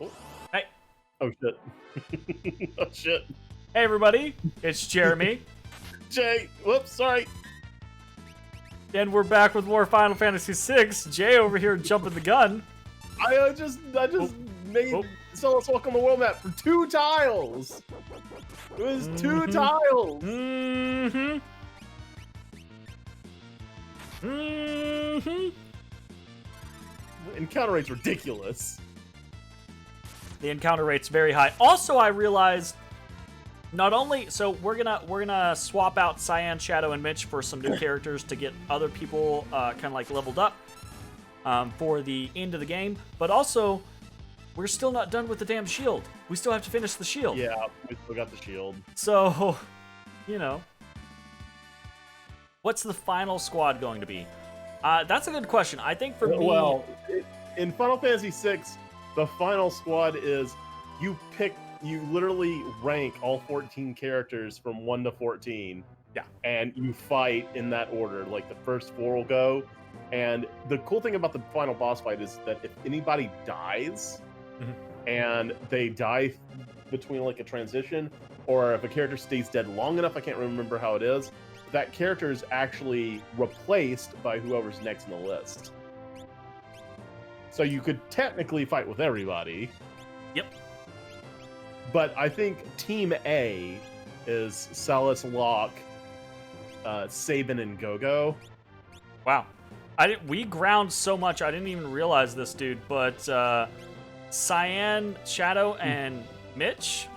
Oh, Hey. oh shit. Oh shit. Hey everybody, it's Jeremy, Jay, whoops, sorry. and we're back with more Final Fantasy VI. Jay over here jumping the gun. I just made Celes walk on the world map for 2 tiles. It was 2 tiles. Mm-hmm. Mm-hmm. The encounter rate's ridiculous. The encounter rate's very high. Also, I realized not only we're gonna swap out Cyan, Shadow, and Mitch for some new characters to get other people kind of like leveled up for the end of the game, but also we're still not done with the damn shield. We still have to finish the shield. Yeah, we still got the shield. So, you know, what's the final squad going to be? That's a good question. I think for me, Well, in Final Fantasy VI, the final squad is you literally rank all 14 characters from 1 to 14. Yeah. And you fight in that order. Like the first 4 will go. And the cool thing about the final boss fight is that if anybody dies and they die between like a transition, or if a character stays dead long enough, I can't remember how it is, that character is actually replaced by whoever's next in the list. So you could technically fight with everybody. Yep. But I think Team A is Celes, Locke, Sabin, and Gogo. Wow. We ground so much, I didn't even realize this, dude, but Cyan, Shadow, and Mitch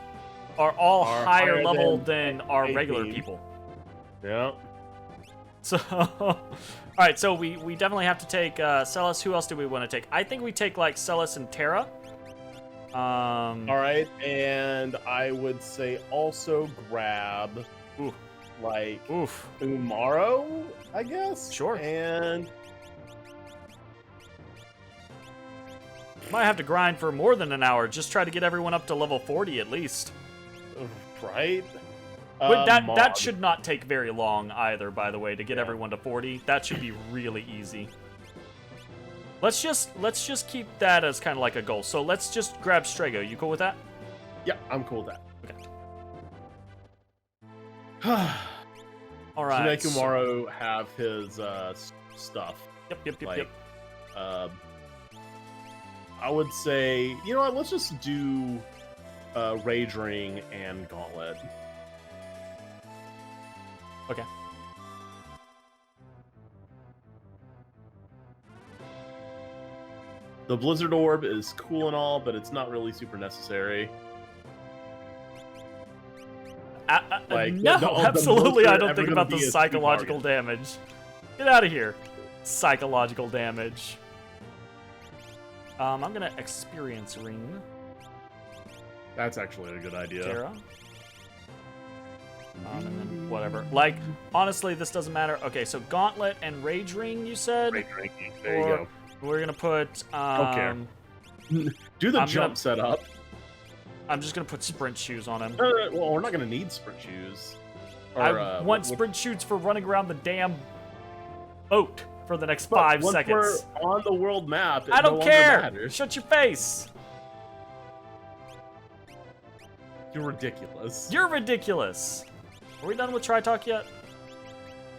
are all higher level than our 18. regular people. Yeah. So, alright, so we definitely have to take Celes. Who else do we want to take? I think we take, like, Celes and Terra. Alright, and I would say also grab, like, Umaro, I guess? Sure. And Might have to grind for more than an hour. Just try to get everyone up to level 40 at least. right? But that Mog. should not take very long either, by the way, to get everyone to 40. That should be really easy. Let's just keep that as kind of like a goal. So let's just grab Strago. You cool with that? Yeah, I'm cool with that. Okay. All right. Make Umaro have his stuff. Yep. Like, I would say, you know what? Let's just do Rage Ring and Gauntlet. Okay. The Blizzard Orb is cool and all, but it's not really super necessary. Like, no, the absolutely. most I they're don't ever think gonna about the be is psychological 2 damage. Get out of here. Psychological damage. I'm gonna experience ring. That's actually a good idea. Terra. And then whatever. Like, honestly, this doesn't matter. Okay, so Gauntlet and Rage Ring, you said? Rage Ring. There you go. We're gonna put. Don't care. Do the jump setup. I'm just gonna put sprint shoes on him. Well, we're not gonna need sprint shoes. I want sprint shoes for running around the damn boat for the next 5 seconds. We're on the world map. I don't care. Matters. Shut your face. You're ridiculous. You're ridiculous. Are we done with Tritalk yet?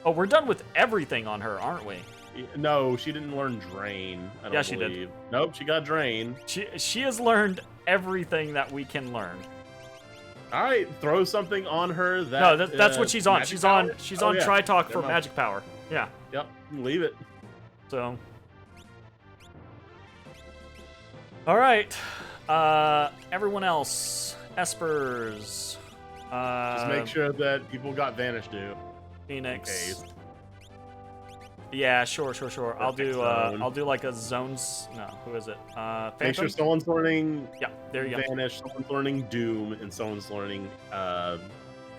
Oh, we're done with everything on her, aren't we? No, she didn't learn Drain. I don't Yeah, she believe. did. Nope, she got Drain. She has learned everything that we can learn. All right, throw something on her. That No, that's what she's on. She's on yeah. Tritalk for Never mind. magic power. Yeah. Yep, leave it. So. All right. Everyone else. Espers. Just make sure that people got Vanish Dew. Phoenix. Yeah, sure. I'll do like a zones. No, who is it? Phantom? Make sure someone's learning. Yeah, there you go. Vanish. Someone's learning Doom, and someone's learning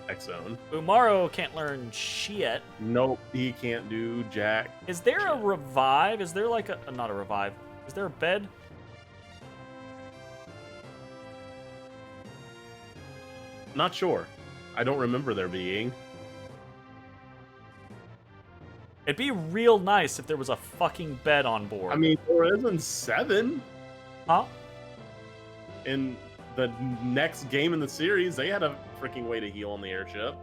X-Zone. Umaro can't learn shit. Nope, he can't do jack. Is there a revive? Is there like a not a revive? Is there a bed? Not sure. I don't remember there being. It'd be real nice if there was a fucking bed on board. I mean, there is in 7. Huh? in the next game in the series, they had a freaking way to heal on the airship.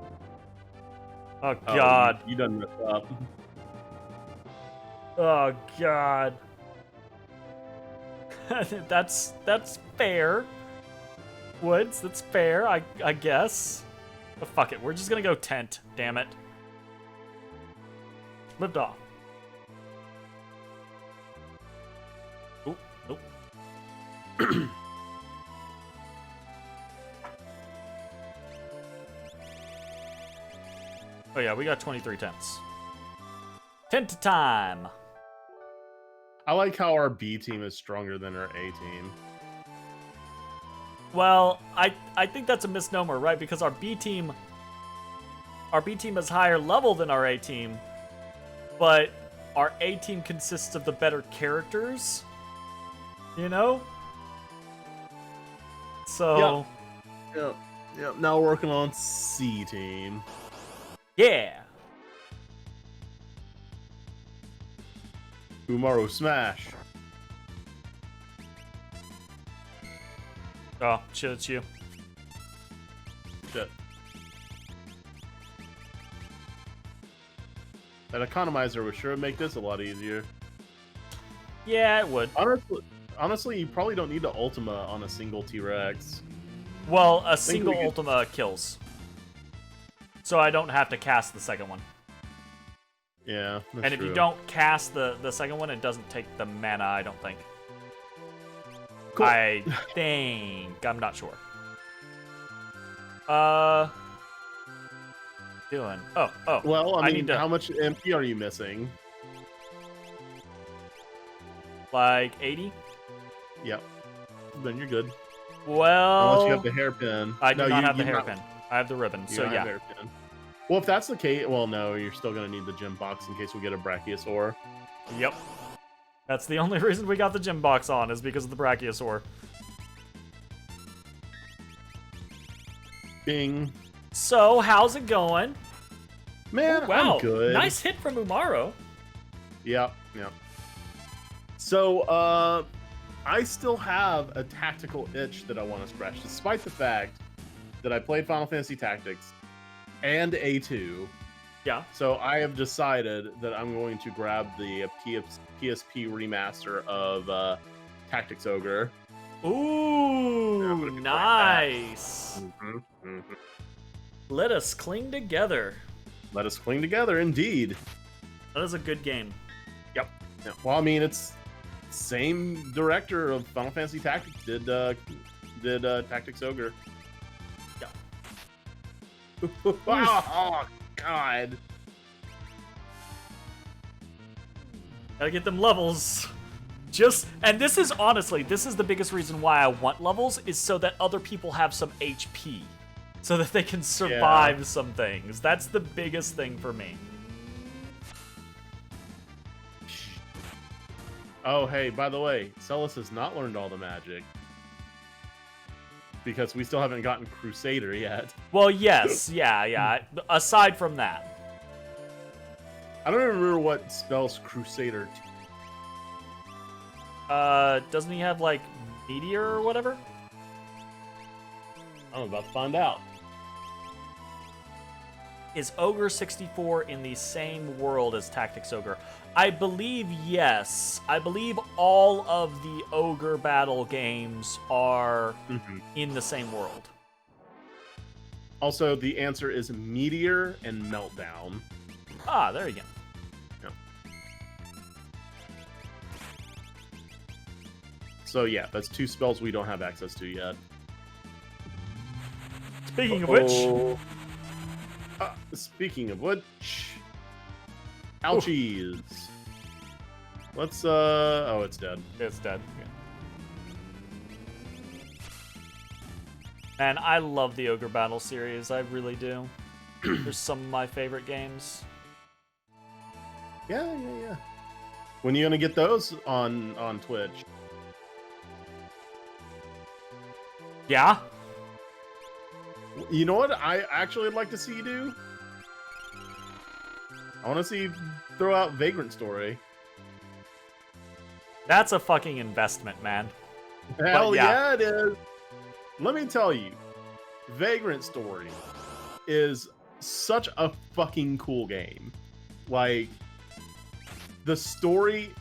Oh God. You done messed up. Oh God. That's fair. Woods, that's fair, I guess. But fuck it, we're just gonna go tent, damn it. Lift off. Oop, nope. Oh yeah, we got 23 tents. Tent time! I like how our B team is stronger than our A team. Well, I think that's a misnomer, right? Because our B team is higher level than our A team, but our A team consists of the better characters, you know? So, Yep. Now we're working on C team. yeah. Umaru smash. Oh, shit, it's you. Shit. That economizer would sure make this a lot easier. Yeah, it would. Honestly, you probably don't need the Ultima on a single T-Rex. Well, a single Ultima kills. So I don't have to cast the second one. Yeah, that's And if true. you don't cast the second one, it doesn't take the mana, I don't think. Cool. I think. I'm not sure. Doing. Oh. Well, I mean, need to, how much MP are you missing? like 80? Yep. Then you're good. Well, Unless you have the hairpin. I do No, not you- have the you hairpin. I have the ribbon, You so don't yeah. have hairpin. Well, if that's the case, well, no, you're still gonna need the gym box in case we get a Brachiosaur. Yep. That's the only reason we got the gym box on, is because of the Brachiosaur. Bing. So, how's it going? Man, Ooh, wow. I'm good. Nice hit from Umaro. Yep. So, I still have a tactical itch that I want to scratch, despite the fact that I played Final Fantasy Tactics and A2. Yeah. So I have decided that I'm going to grab the PSP remaster of Tactics Ogre. Ooh, nice. Mm-hmm. Let us cling together. Let us cling together, indeed. That is a good game. Yep. Yeah. Well, I mean, it's same director of Final Fantasy Tactics did Tactics Ogre. Yeah. Oh God. Gotta get them levels. And this is honestly, this is the biggest reason why I want levels, is so that other people have some HP. So that they can survive some things. That's the biggest thing for me. Oh, hey, by the way, Celis has not learned all the magic. Because we still haven't gotten Crusader yet. Well, yes, yeah. Aside from that. I don't even remember what spells Crusader. Doesn't he have, like, Meteor or whatever? I'm about to find out. Is Ogre 64 in the same world as Tactics Ogre? I believe yes. I believe all of the Ogre battle games are in the same world. Also, the answer is Meteor and Meltdown. Ah, there you go. Yeah. So yeah, that's two spells we don't have access to yet. Speaking of which... Speaking of which, ouchies. Let's oh, it's dead. It's dead. And I love the Ogre Battle series. I really do. They're some of my favorite games. Yeah. When are you gonna get those on Twitch? Yeah. You know what I actually would like to see you do? I want to see you throw out Vagrant Story. That's a fucking investment, man. Hell yeah. yeah, it is. Let me tell you, Vagrant Story is such a fucking cool game. Like, the story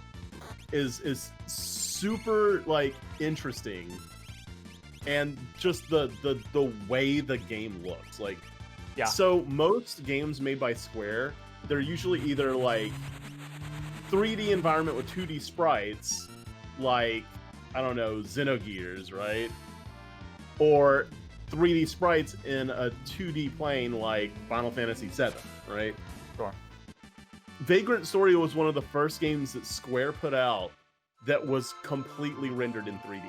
is super like interesting, and just the way the game looks. Like, Yeah. so most games made by Square, they're usually either like 3D environment with 2D sprites, like, I don't know, Xenogears, right? Or 3D sprites in a 2D plane like Final Fantasy VII, right? Sure. Vagrant Story was one of the first games that Square put out that was completely rendered in 3D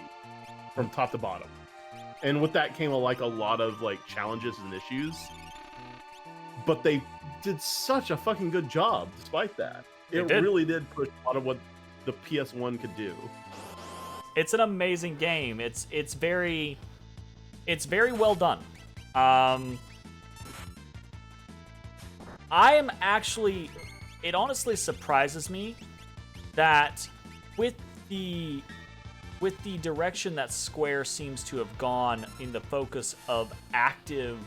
from top to bottom. And with that came a lot of like challenges and issues. But they did such a fucking good job despite that. It really did push a lot of what the PS1 could do. It's an amazing game. It's very well done. I am actually, it honestly surprises me that with the direction that Square seems to have gone in the focus of active,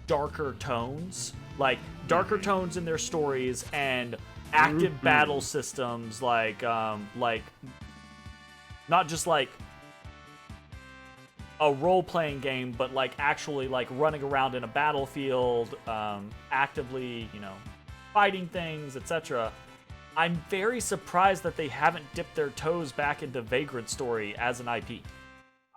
darker tones, like darker tones in their stories and active battle systems, like not just like a role-playing game, but like actually like running around in a battlefield, actively, fighting things, etc. I'm very surprised that they haven't dipped their toes back into Vagrant Story as an IP.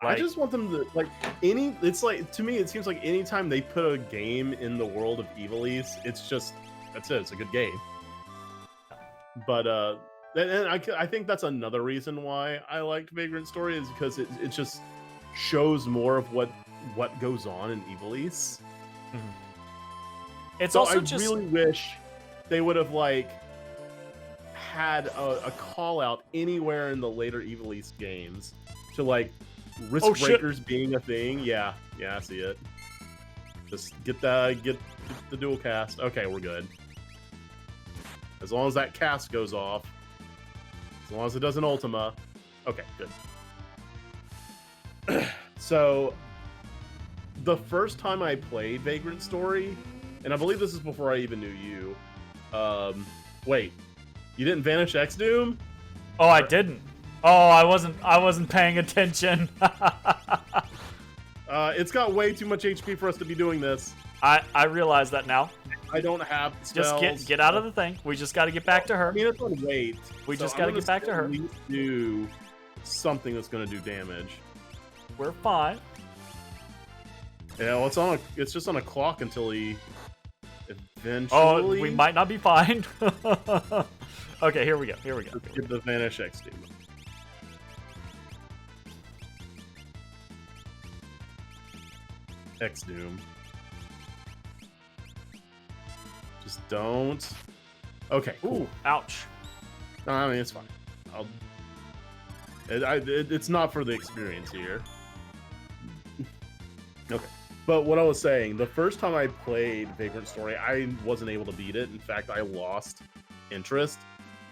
I just want them to, like, it's like, to me, it seems like anytime they put a game in the world of Ivalice, it's just, that's it, it's a good game. But, and I think that's another reason why I liked Vagrant Story, is because it just shows more of what goes on in Ivalice. Mm-hmm. It's so also I really wish they would have, like, had a call out anywhere in the later Ivalice games to, like, risk breakers being a thing. Yeah, I see it. Just get the dual cast. Okay, we're good. As long as that cast goes off. As long as it doesn't Ultima. Okay, good. So, the first time I played Vagrant Story, and I believe this is before I even knew you. Wait, you didn't Vanish X Doom? Oh, I didn't. Oh, I wasn't paying attention. It's got way too much HP for us to be doing this. I realize that now. I don't have spells. Just get out of the thing. We just got to get back to her. I mean, it's on wait. We just got to get back to her. At least do something that's going to do damage. We're fine. Yeah, well, it's just on a clock until he eventually. Oh, we might not be fine. Okay, here we go. Let's get the Vanish X Doom. X Doom. Just don't. Okay. Cool. Ooh, ouch. No, I mean, it's fine. It's not for the experience here. Okay. But what I was saying, the first time I played Vagrant Story, I wasn't able to beat it. In fact, I lost interest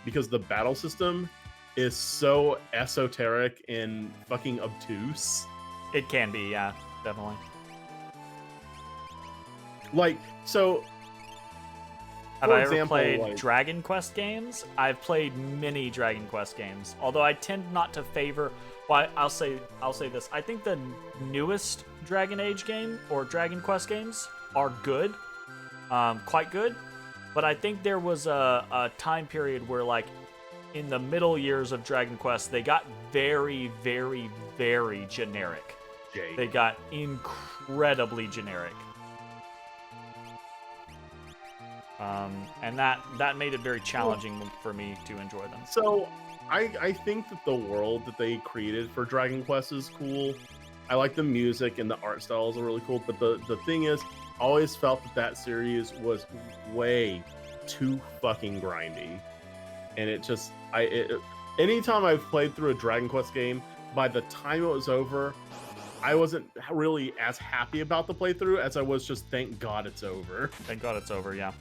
because the battle system is so esoteric and fucking obtuse. It can be, yeah, definitely. Like, so... Have I ever played Dragon Quest games? I've played many Dragon Quest games, although I tend not to favor. Well, I'll say this: I think the newest Dragon Age game or Dragon Quest games are good, quite good. But I think there was a time period where, like, in the middle years of Dragon Quest, they got very, very, very generic. They got incredibly generic. And that made it very challenging for me to enjoy them. So, I think that the world that they created for Dragon Quest is cool. I like the music and the art styles are really cool. But the thing is, I always felt that series was way too fucking grindy. And it just, anytime I've played through a Dragon Quest game, by the time it was over, I wasn't really as happy about the playthrough as I was just, thank God it's over. Thank God it's over, yeah.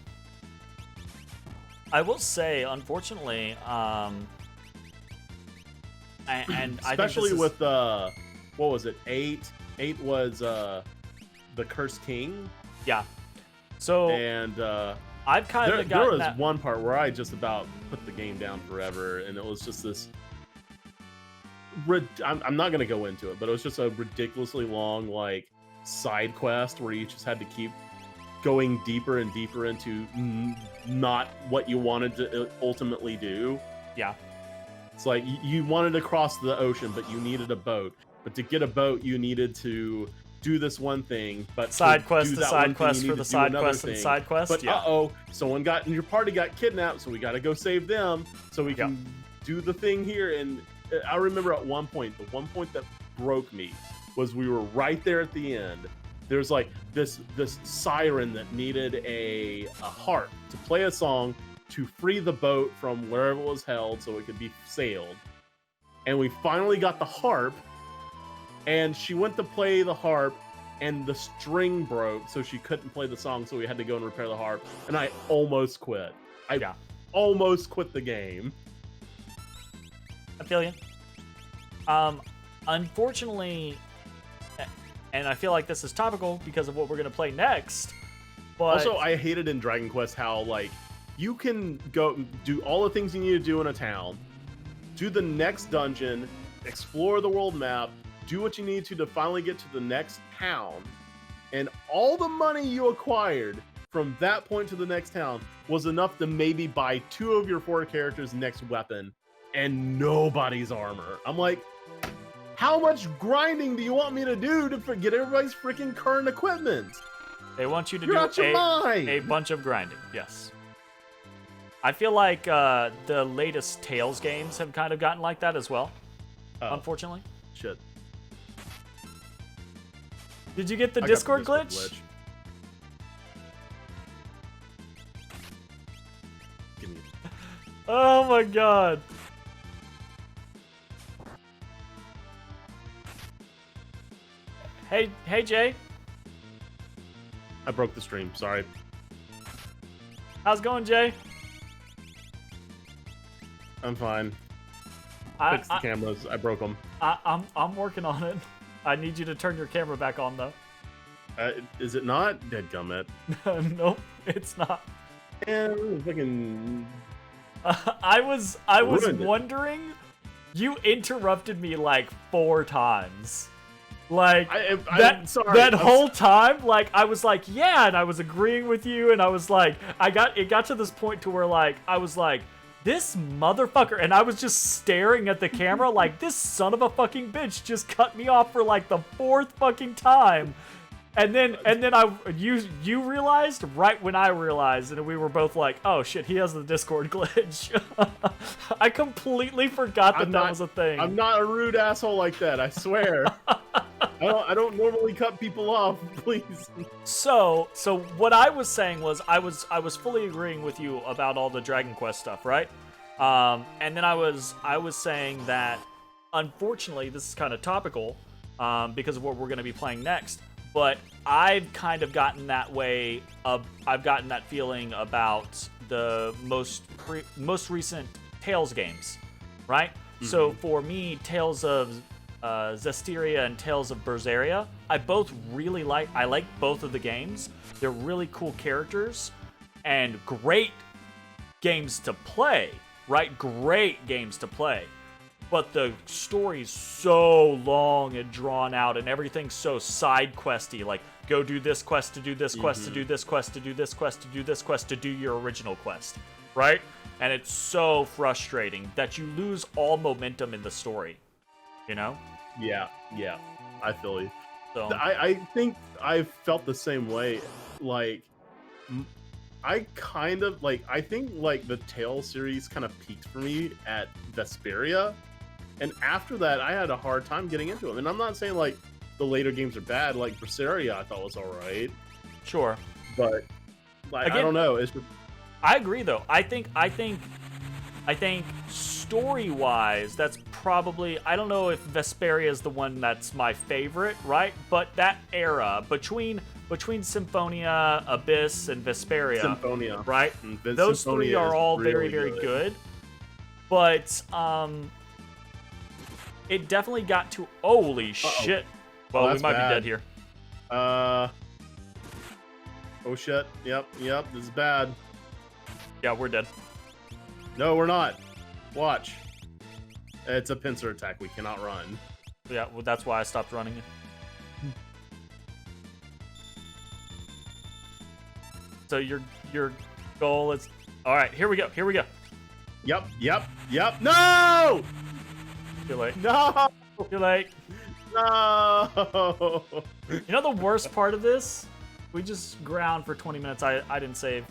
I will say, unfortunately, and especially I think with what was it? 8 was the Cursed King. Yeah. So and I've kind of there gotten was that. one part where I just about put the game down forever, and it was just this. I'm not gonna go into it, but it was just a ridiculously long like side quest where you just had to keep going deeper and deeper into not what you wanted to ultimately do. Yeah. It's like you wanted to cross the ocean, but you needed a boat. But to get a boat, you needed to do this one thing. But side quest do to that side one quest thing, for the side quest and side quest. But yeah. Someone got in your party got kidnapped, so we got to go save them so we can do the thing here. And I remember at one point, the one point that broke me was we were right there at the end. There's like this siren that needed a harp to play a song to free the boat from wherever it was held so it could be sailed. And we finally got the harp, and she went to play the harp, and the string broke, so she couldn't play the song, so we had to go and repair the harp, and I almost quit. I almost quit the game. I feel you. Unfortunately, and I feel like this is topical because of what we're going to play next, but... Also, I hated in Dragon Quest how, like, you can go do all the things you need to do in a town, do the next dungeon, explore the world map, do what you need to finally get to the next town, and all the money you acquired from that point to the next town was enough to maybe buy 2 of your 4 characters' next weapon and nobody's armor. I'm like, how much grinding do you want me to do to get everybody's freaking current equipment? They want you to You're do a bunch of grinding, yes. I feel like the latest Tales games have kind of gotten like that as well, unfortunately. Shit. Did you get the Discord glitch? Give me. Oh my god. Hey Jay. I broke the stream, sorry. How's it going, Jay? I'm fine. Fixed the cameras. I broke them. I'm working on it. I need you to turn your camera back on, though. Is it not? Dadgummit. Nope, it's not. And fucking. I was wondering. You interrupted me like 4 times. Like that whole time, like I was like, yeah, and I was agreeing with you, and I was like, it got to this point to where like I was like, this motherfucker, and I was just staring at the camera like this son of a fucking bitch just cut me off for like the 4th fucking time. And then you realized right when I realized, and we were both like, oh shit, he has the Discord glitch. I completely forgot that was a thing. I'm not a rude asshole like that, I swear. I don't normally cut people off, please. So what I was saying was I was fully agreeing with you about all the Dragon Quest stuff, right? And then I was saying that unfortunately this is kind of topical because of what we're going to be playing next. But I've kind of gotten that way. I've gotten that feeling about the most recent Tales games, right? Mm-hmm. So for me, Tales of Zestiria and Tales of Berseria, I like both of the games. They're really cool characters and great games to play, right? Great games to play. But the story's so long and drawn out, and everything's so side questy. Like, go do this quest to do this quest to do this quest to do this quest to do this quest to do your original quest, right? And it's so frustrating that you lose all momentum in the story, you know? Yeah, I feel you. So I think I've felt the same way. Like, I think like the Tales series kind of peaked for me at Vesperia. And after that, I had a hard time getting into them. And I'm not saying, like, the later games are bad. Like, Berseria, I thought was all right. Sure. But, like, again, I don't know. It's just... I agree, though. I think story-wise, that's probably... I don't know if Vesperia is the one that's my favorite, right? But that era, between Symphonia, Abyss, and Vesperia... Symphonia. Right? Those Symphonia 3 are all really very, very good. But, it definitely got to. Holy shit! Well, we that's might bad. be dead here. Oh shit! Yep. This is bad. Yeah, we're dead. No, we're not. Watch. It's a pincer attack. We cannot run. Yeah, well, that's why I stopped running. So your goal is all right. Here we go. Yep. No! Too late. No! Too late. No! You know the worst part of this? We just ground for 20 minutes. I didn't save.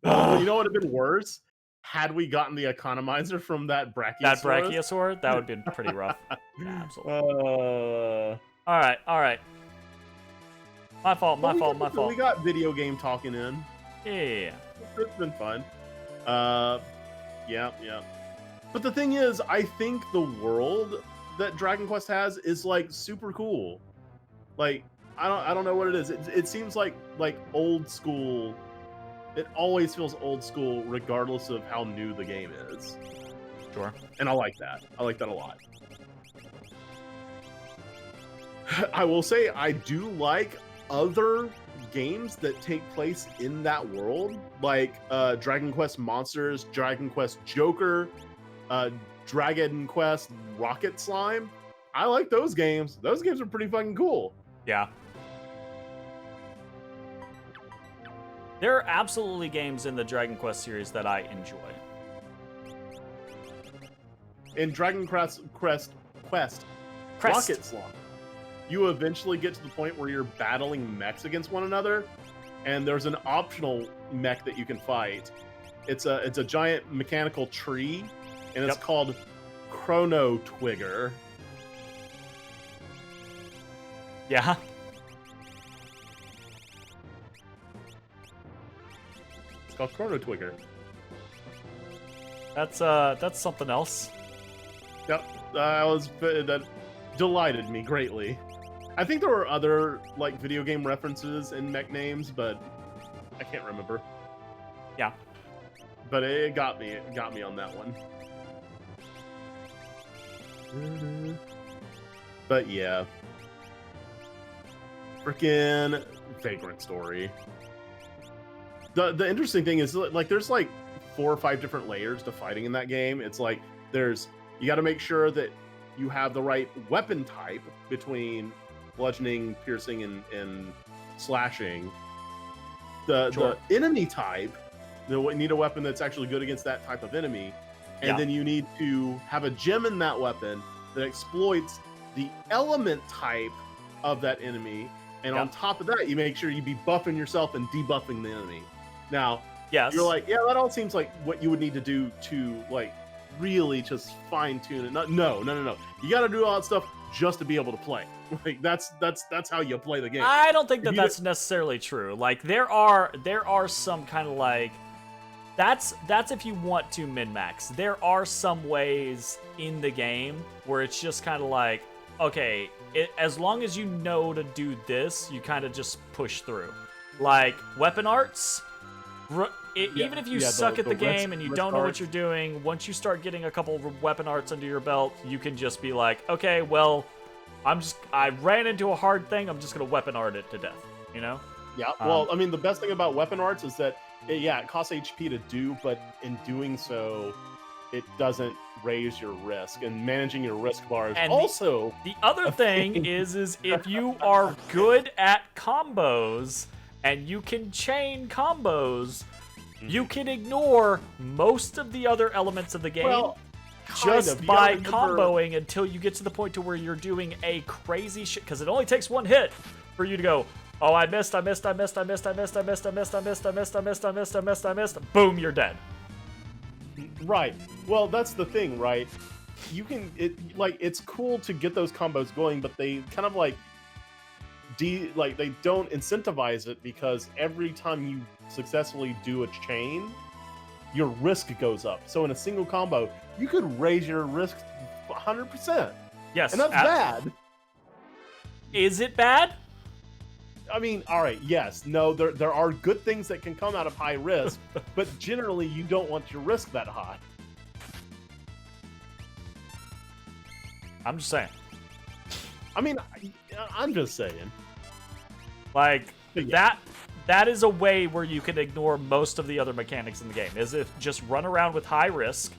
You know what would have been worse? Had we gotten the economizer from that Brachiosaurus? That Brachiosaur? That would have been pretty rough. Yeah, absolutely. All right. My fault. We got video game talking in. Yeah. It's been fun. Yeah. But the thing is, I think the world that Dragon Quest has is like super cool. Like, I don't know what it is. It seems like old school. It always feels old school, regardless of how new the game is. Sure. And I like that. I like that a lot. I will say I do like other games that take place in that world, like Dragon Quest Monsters, Dragon Quest Joker, Dragon Quest Rocket Slime. I like those games. Those games are pretty fucking cool. Yeah. There are absolutely games in the Dragon Quest series that I enjoy. In Dragon Quest Rocket Slime, you eventually get to the point where you're battling mechs against one another, and there's an optional mech that you can fight. It's a giant mechanical tree, and it's called Chrono Twigger. Yeah. It's called Chrono Twigger. That's something else. Yep, that delighted me greatly. I think there were other like video game references in mech names, but I can't remember. Yeah. But it got me. It got me on that one. But yeah. Freaking Vagrant Story. The interesting thing is like there's like 4 or 5 different layers to fighting in that game. It's like you got to make sure that you have the right weapon type between bludgeoning, piercing, and slashing. The enemy type, you need a weapon that's actually good against that type of enemy. And then you need to have a gem in that weapon that exploits the element type of that enemy. And on top of that, you make sure you be buffing yourself and debuffing the enemy. Now, you're like, yeah, that all seems like what you would need to do to like really just fine tune it. No. You got to do all that stuff just to be able to play. Like that's how you play the game. I don't think that's necessarily true. Like there are some kind of like that's if you want to min-max. There are some ways in the game where it's just kind of like, okay, as long as you know to do this, you kind of just push through. Like weapon arts, even if you suck at the game and you don't know what you're doing, once you start getting a couple of weapon arts under your belt, you can just be like, okay, well, I ran into a hard thing, I'm just gonna weapon art it to death, you know? Yeah, well, I mean, the best thing about weapon arts is that, it costs HP to do, but in doing so, it doesn't raise your risk, and managing your risk bars and also... The other thing is if you are good at combos, and you can chain combos, you can ignore most of the other elements of the game just by comboing until you get to the point to where you're doing a crazy shit, because it only takes one hit for you to go, oh, I missed, boom, you're dead. Right. Well, that's the thing, right? It's cool to get those combos going, but they kind of they don't incentivize it, because every time you successfully do a chain, your risk goes up. So in a single combo, you could raise your risk 100%. Yes. And that's bad. Is it bad? I mean, all right, yes. No, there are good things that can come out of high risk, but generally you don't want your risk that high. I'm just saying. I mean, I'm just saying. Like, Yeah. that is a way where you can ignore most of the other mechanics in the game, is if just run around with high risk,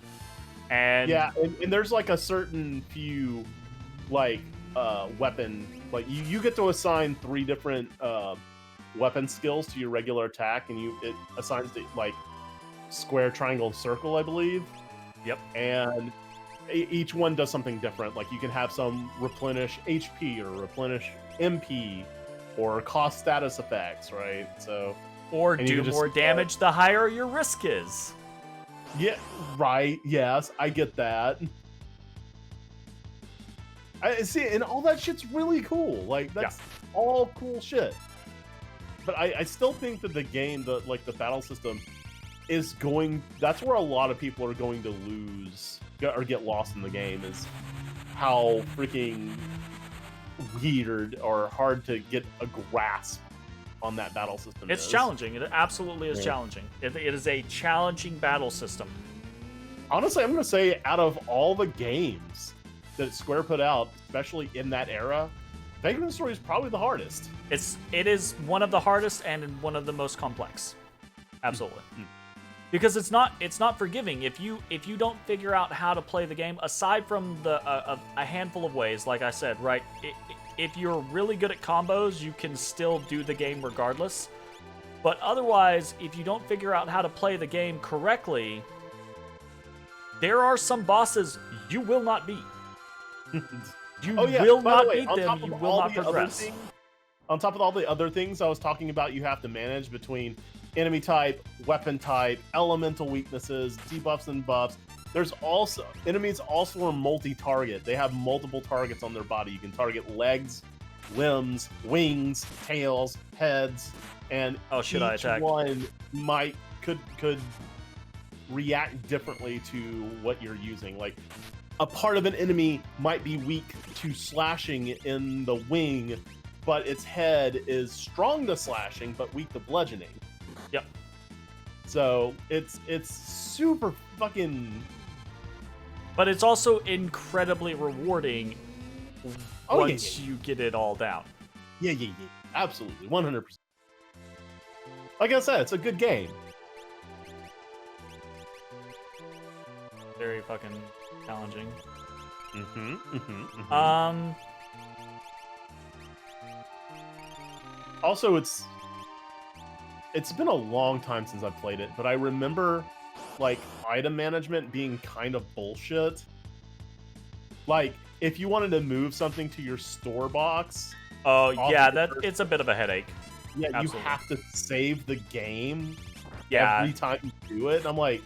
and... Yeah, and there's, like, a certain few, like, weapon... Like, you get to assign 3 different, weapon skills to your regular attack, and it assigns the, like, square, triangle, circle, I believe. Yep. And each one does something different. Like, you can have some replenish HP or replenish MP or cost status effects, right? So, or do more damage the higher your risk is. Yeah, right. Yes, I get that. I see, and all that shit's really cool. Like, that's all cool shit. But I still think that the game, the battle system, is going... That's where a lot of people are going to lose or get lost in the game, is how freaking weird or hard to get a grasp on that battle system It's challenging. It absolutely is challenging. It is a challenging battle system. Honestly, I'm going to say out of all the games that Square put out, especially in that era, Vagrant Story is probably the hardest. It is one of the hardest and one of the most complex. Absolutely. Because it's not forgiving if you don't figure out how to play the game, aside from a handful of ways, like I said, right? If you're really good at combos, you can still do the game regardless. But otherwise, if you don't figure out how to play the game correctly, there are some bosses you will not beat. You will not beat them, you will not progress. On top of all the other things I was talking about, you have to manage between enemy type, weapon type, elemental weaknesses, debuffs and buffs. There's also... Enemies also are multi-target. They have multiple targets on their body. You can target legs, limbs, wings, tails, heads, and each one could react differently to what you're using. Like, a part of an enemy might be weak to slashing in the wing, but its head is strong to slashing, but weak to bludgeoning. Yep. So it's super fucking... But it's also incredibly rewarding once you get it all down. Yeah. Absolutely. 100%. Like I said, it's a good game. Very fucking challenging. Also, it's been a long time since I've played it, but I remember, like, item management being kind of bullshit. Like, if you wanted to move something to your store box... Oh, yeah, it's a bit of a headache. Yeah, absolutely. You have to save the game yeah. every time you do it. And I'm like,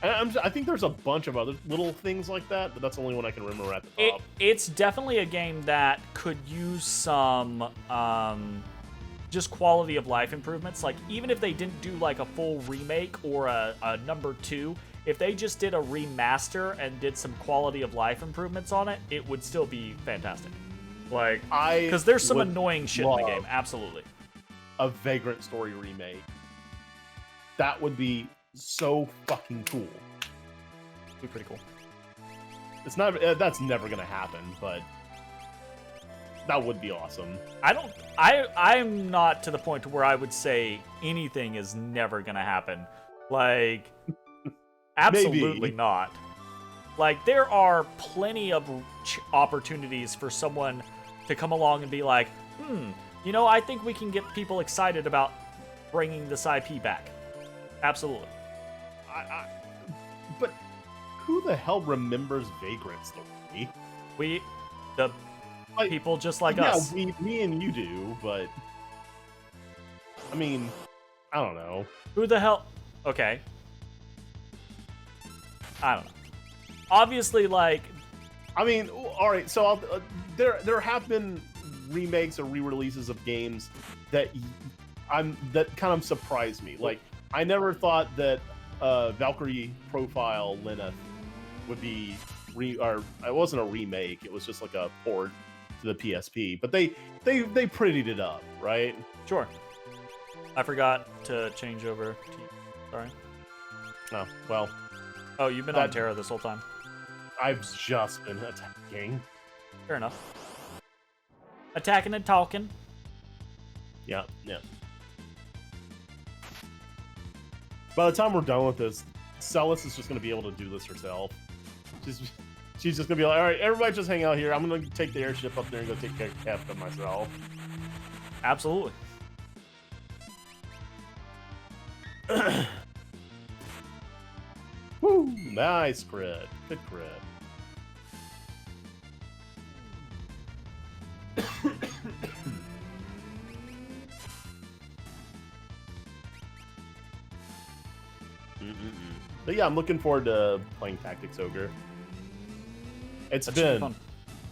I think there's a bunch of other little things like that, but that's the only one I can remember at the top. It's definitely a game that could use some just quality of life improvements. Like, even if they didn't do like a full remake or a number 2, if they just did a remaster and did some quality of life improvements on it, it would still be fantastic. Like, because there's some annoying shit in the game. Absolutely. A Vagrant Story remake. That would be so fucking cool. It'd be pretty cool. It's not. That's never gonna happen, but that would be awesome. I'm not to the point to where I would say anything is never gonna happen. Like, absolutely not. Like, there are plenty of opportunities for someone to come along and be like, you know, I think we can get people excited about bringing this IP back. Absolutely. But who the hell remembers Vagrant Story? People just like us. Yeah, me and you do, but... I mean, I don't know. Who the hell... Okay. I don't know. Obviously, like... I mean, alright, so there have been remakes or re-releases of games that kind of surprised me. Like, I never thought that Valkyrie Profile Lilith would be it wasn't a remake, it was just like a port to the PSP, but they prettied it up, right? Sure. I forgot to change over to you. Sorry. Oh, well. Oh, you've been on Terra this whole time. I've just been attacking. Fair enough. Attacking and talking. Yeah, yeah. By the time we're done with this, Celis is just going to be able to do this herself. She's just going to be like, all right, everybody just hang out here. I'm going to take the airship up there and go take care of Kefka myself. Absolutely. Woo! Nice crit. Good crit. But yeah, I'm looking forward to playing Tactics Ogre. It's been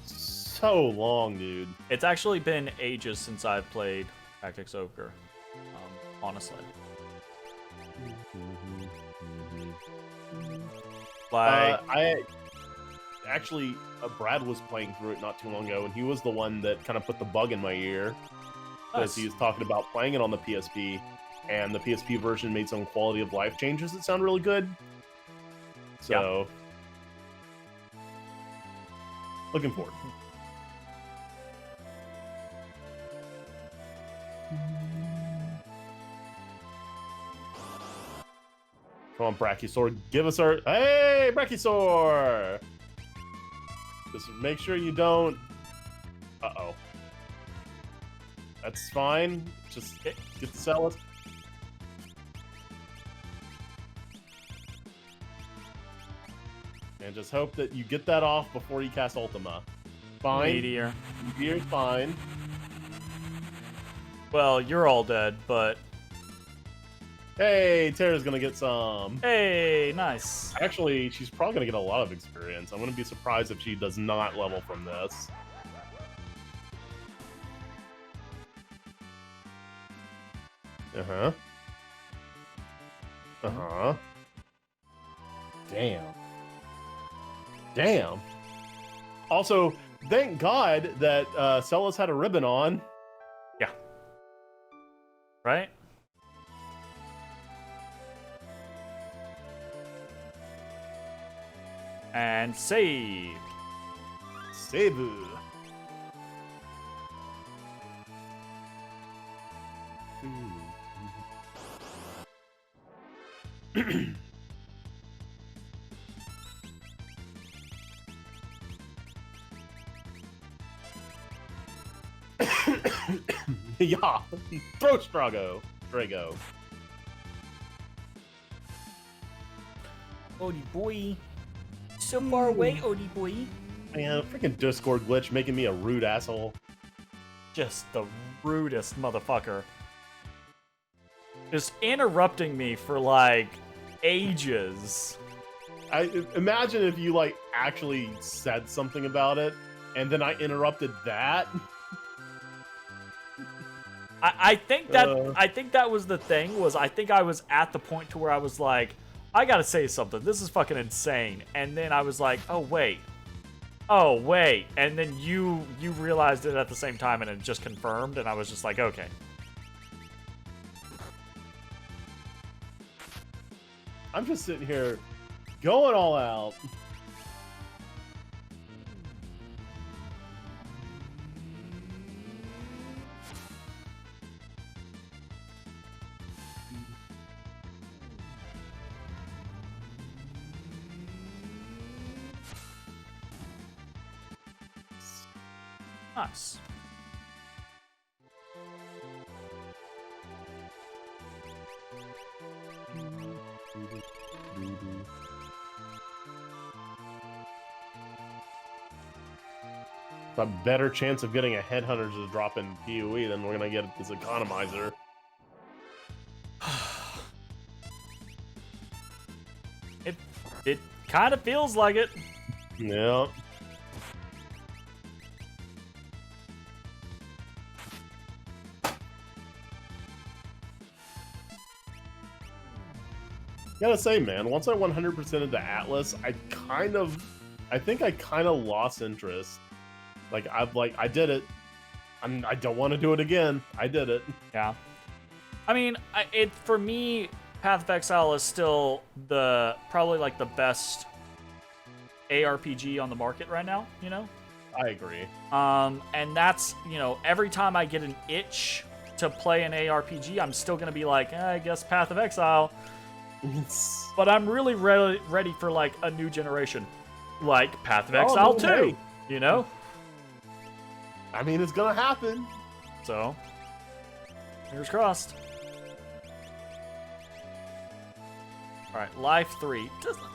so long, dude. It's actually been ages since I've played Tactics Ogre, honestly. Like, I actually, Brad was playing through it not too long ago, and he was the one that kind of put the bug in my ear because he was talking about playing it on the PSP, and the PSP version made some quality of life changes that sound really good. So, looking forward. Come on, Brachiosaur, give us our... Hey, Brachiosaur! Just make sure you don't... Uh-oh. That's fine. Just get the Celis. And just hope that you get that off before you cast Ultima. Fine. Meteor. Meteor's fine. Well, you're all dead, but... Hey, Terra's gonna get some. Hey, nice. Actually, she's probably gonna get a lot of experience. I'm gonna be surprised if she does not level from this. Uh-huh. Uh-huh. Damn. Damn. Also, thank God that Celis had a ribbon on. Yeah. Right? And save. Save. Yeah. Throw Drago. Odie boy. So far away, Odie boy. Man, freaking Discord glitch making me a rude asshole. Just the rudest motherfucker. Just interrupting me for like ages. I imagine if you like actually said something about it, and then I interrupted that. I think that was the thing. I think I was at the point to where I was like, I gotta say something. This is fucking insane. And then I was like, oh wait, and then you realized it at the same time, and it just confirmed, and I was just like, okay. I'm just sitting here going all out. Nice. A better chance of getting a headhunter to drop in PoE than we're gonna get this economizer. It kind of feels like it. Yeah. Gotta say, man, once I 100% into Atlas, I think I kind of lost interest. I did it. I don't want to do it again. I did it. Yeah. I mean, for me, Path of Exile is still probably like the best ARPG on the market right now, you know? I agree. And that's, you know, every time I get an itch to play an ARPG, I'm still gonna be like, I guess Path of Exile. But I'm really ready for like a new generation, like Path of Exile 2. Hey. You know? I mean, it's gonna happen. So, fingers crossed. Alright, Life 3.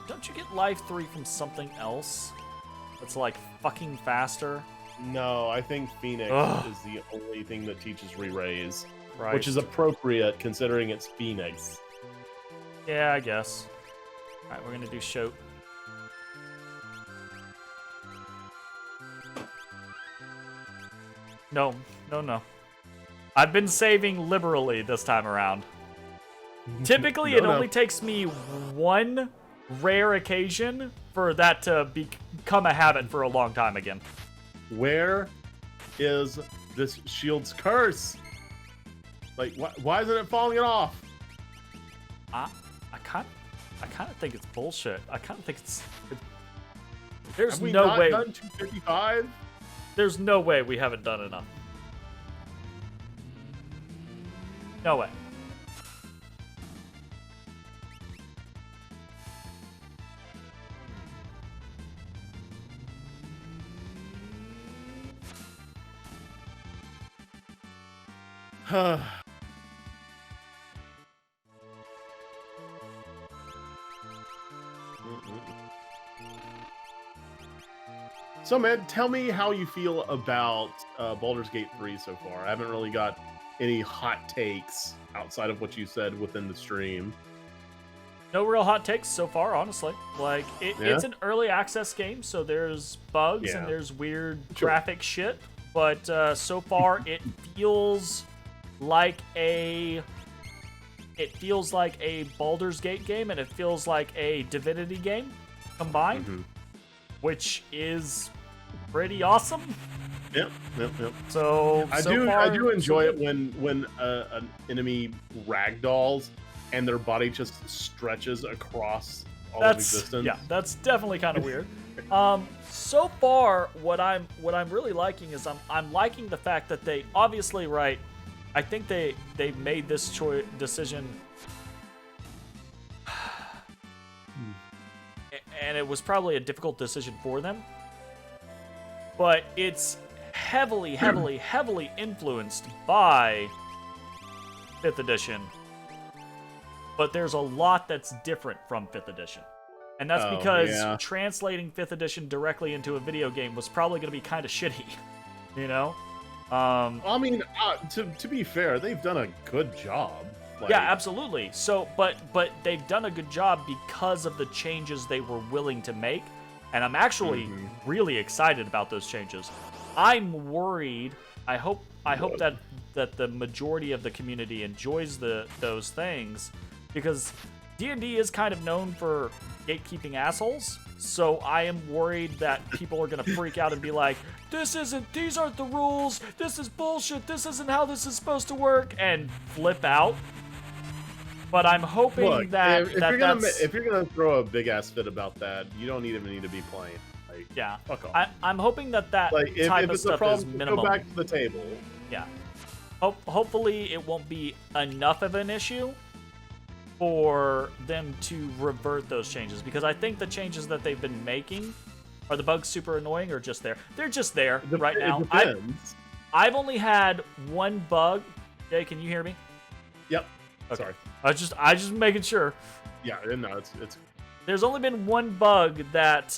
Don't you get Life 3 from something else that's like fucking faster? No, I think Phoenix Ugh. is the only thing that teaches re-raise, Right. which is appropriate considering it's Phoenix. Yeah, I guess. Alright, we're gonna do Shoat. No, no, no. I've been saving liberally this time around. Typically, it only takes me one rare occasion for that to become a habit for a long time again. Where is this shield's curse? Like, why isn't it falling off? I kind of think it's bullshit. I kind of think there's Have we no not way. done 255? There's no way we haven't done enough. No way. So, man, tell me how you feel about Baldur's Gate 3 so far. I haven't really got any hot takes outside of what you said within the stream. No real hot takes so far, honestly. Like, Yeah? it's an early access game, so there's bugs Yeah. and there's weird Sure. graphic shit. But so far, it feels like a Baldur's Gate game, and it feels like a Divinity game combined, Mhm. which is pretty awesome. Yep. So I so do far, enjoy so it when an enemy ragdolls and their body just stretches across all of existence. Yeah, that's definitely kind of weird. So far, what I'm really liking is I'm liking the fact that they obviously I think they made this decision, and it was probably a difficult decision for them. But it's heavily influenced by 5th edition. But there's a lot that's different from 5th edition. And that's because translating 5th edition directly into a video game was probably going to be kind of shitty, you know? I mean, to be fair, they've done a good job. Like, Yeah, absolutely. So, but they've done a good job because of the changes they were willing to make, and I'm actually really excited about those changes. I'm worried. I hope that the majority of the community enjoys those things, because D&D is kind of known for gatekeeping assholes. So I am worried that people are gonna freak out and be like, these aren't the rules, this is bullshit, this isn't how this is supposed to work, and flip out. But I'm hoping Look, that if you're gonna throw a big ass fit about that, you don't even need to be playing. Like, yeah, fuck off. I'm hoping that Like, type if of it's a stuff is problem, minimum. go back to the table. Yeah. Hopefully it won't be enough of an issue for them to revert those changes, because I think the changes that they've been making, are the bugs super annoying or just there? They're just there right now. It depends. I've only had one bug. Jay, can you hear me? Yep. Okay. Sorry. I just making sure. Yeah, no, it's There's only been one bug that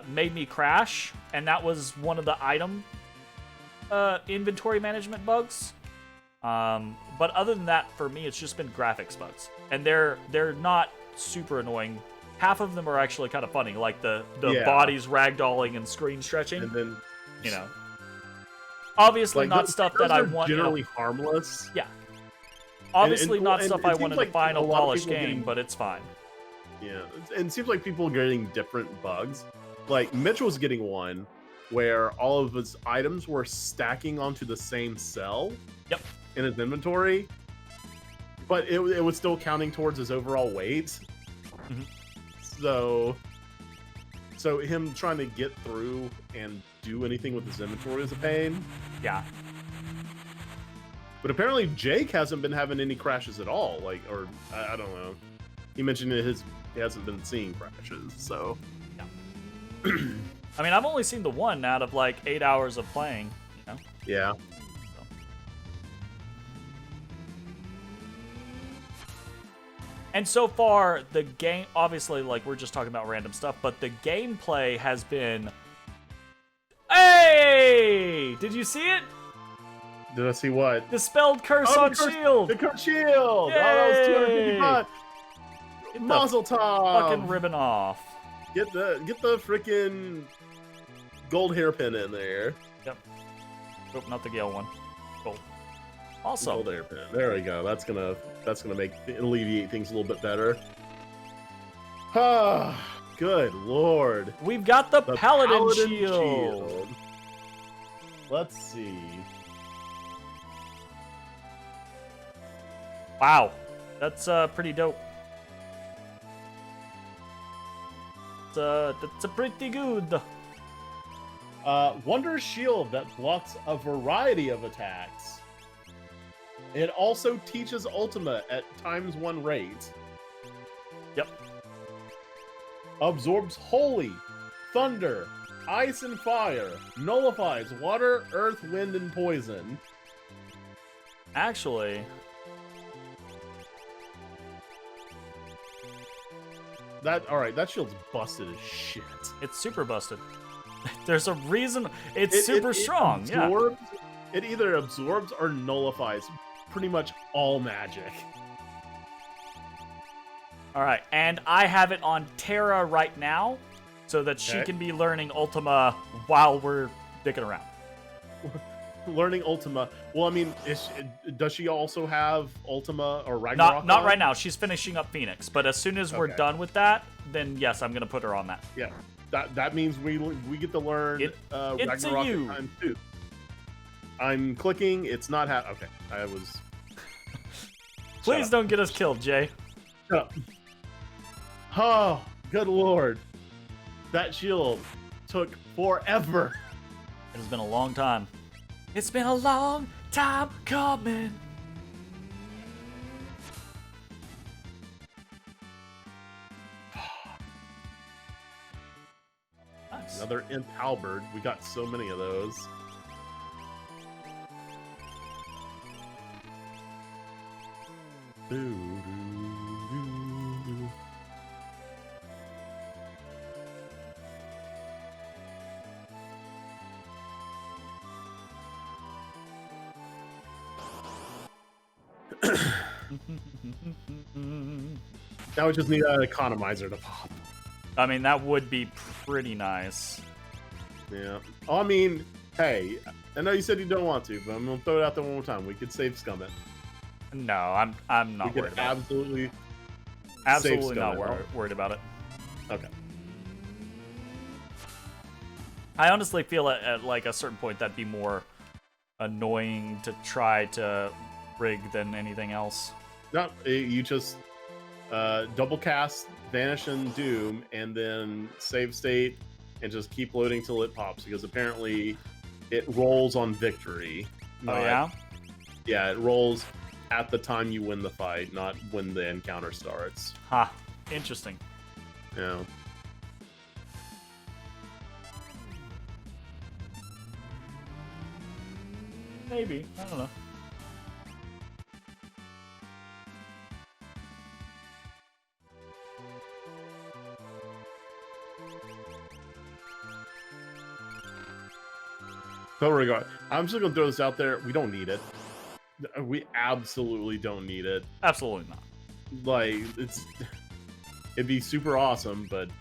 made me crash, and that was one of the item inventory management bugs. But other than that, for me, it's just been graphics bugs, and they're not super annoying. Half of them are actually kind of funny, like the bodies ragdolling and screen stretching. and then You know, obviously like not those- stuff those that I are want. generally harmless. Yeah, obviously and- not and stuff it I seems want in like a final a lot of polished people game, getting- but it's fine. Yeah, and it seems like people are getting different bugs. Like Mitch was getting one where all of his items were stacking onto the same cell. Yep. In his inventory, but it was still counting towards his overall weight. Mhm. So him trying to get through and do anything with his inventory is a pain. Yeah. But apparently Jake hasn't been having any crashes at all. Like, or I don't know. He mentioned he hasn't been seeing crashes. So, yeah. I mean, I've only seen the one out of like 8 hours of playing. You know. Yeah. So. And so far, the game, obviously, like we're just talking about random stuff, but the gameplay has been. Hey! Did you see it? Did I see what? Dispelled curse on shield. The curse shield. Yay! Oh, that was 255. Get Mazel the tov. fucking ribbon off. Get the freaking gold hairpin in there. Yep. Nope, not the Gale one. Gold. Awesome. Gold hairpin. There we go. That's gonna alleviate things a little bit better. Ah, good lord. We've got the Paladin shield. Let's see. Wow, that's pretty dope. That's a pretty good. Wonder shield that blocks a variety of attacks. It also teaches Ultima at ×1 rate. Yep. Absorbs holy, thunder, ice and fire. Nullifies water, earth, wind, and poison. Actually, alright, that shield's busted as shit. it's super busted. There's a reason it's super strong. Absorbs, yeah. It either absorbs or nullifies pretty much all magic. All right, and I have it on Terra right now, so that she can be learning Ultima while we're dicking around. Learning Ultima. Well, I mean, does she also have Ultima or Ragnarok? Not right now. She's finishing up Phoenix, but as soon as we're done with that, then yes, I'm gonna put her on that. Yeah, that means we get to learn Ragnarok at ×2. I'm clicking. It's not okay. I was. Please don't get us killed, Jay. Shut up. Oh, good lord. That shield took forever. It has been a long time. It's been a long time coming. Nice. Another Imp Halberd. We got so many of those. Now we just need an economizer to pop. I mean, that would be pretty nice. Yeah. I mean, hey, I know you said you don't want to, but I'm gonna throw it out there one more time. We could save Scum it. No, I'm not worried about it. Absolutely not worried about it. Okay. I honestly feel at like a certain point that'd be more annoying to try to rig than anything else. No, you just double cast Vanish and Doom, and then save state, and just keep loading till it pops, because apparently it rolls on victory. Oh, yeah? Yeah, it rolls at the time you win the fight, not when the encounter starts. Huh. Interesting. Yeah. Maybe. I don't know. So regard, I'm just gonna throw this out there. We don't need it. We absolutely don't need it. Absolutely not. Like, it'd be super awesome, but